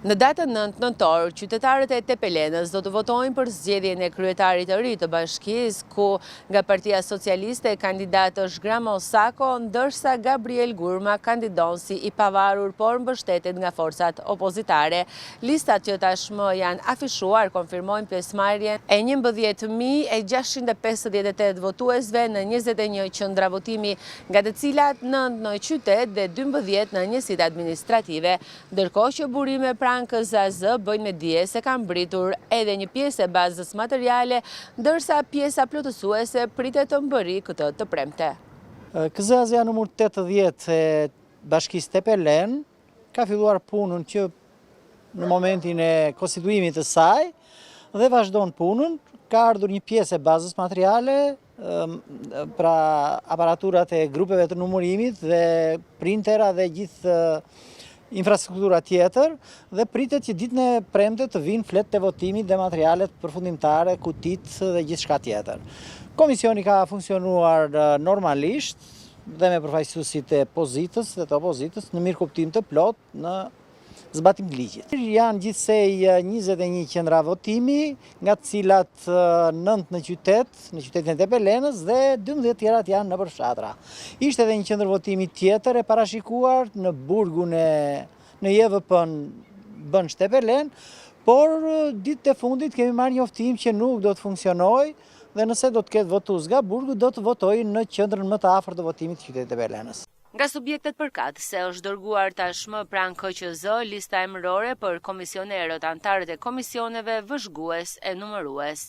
Në datën 9 nëntor, qytetarët e Tepelenës do të votojnë për zgjedhjen e kryetarit të ri të bashkisë, ku nga Partia Socialiste kandidat është Gramo Sako, ndërsa Gabriel Gurma kandidon si i pavarur por mbështetet nga forcat opozitare. Listat që tashmë janë afishuar konfirmojnë pjesëmarrjen e 11.658 votuesve në 21 qendra votimi, nga të cilat 9 në qytet dhe 12 në njësitë administrative, ndërkohë që burime KZZ bëjnë me dije se kanë mbritur edhe një pjesë e bazës materiale, ndërsa pjesa plotësuese pritet të mbërri këtë të premte. KZZ numër 80 e bashkisë Tepelen ka filluar punën që në momentin e konstituimit të saj dhe vazhdon punën. Ka ardhur një pjesë e bazës materiale, pra aparaturat e grupeve të numërimit dhe printera dhe gjithë infrastruktura tjetër, dhe pritet që ditën e premte të vinë fletë të votimit dhe materialet përfundimtare, kutit dhe gjithë shka tjetër. Komisioni ka funksionuar normalisht dhe me përfaqësuesit e pozitës dhe të opozitës në mirë kuptim të plot në zbatim të ligjit. Janë gjithsej 21 qendra votimi, nga të cilat 9 në qytetin e Tepelenës dhe 12 tjerat janë në përfshatra. Ishte edhe një qendër votimi tjetër e parashikuar në burgun në JVP-n Bënç Tepelen, por ditët e fundit kemi marrë njoftim që nuk do të funksionojë dhe nëse do të ketë votues nga burgu do të votojë në qendrën më të afërt të votimit të qytetit Tepelenës. Nga subjektet përkatëse është dërguar tashmë pranë KQZ lista emërore për komisionerët, antarët e komisioneve, vëzhgues e numërues.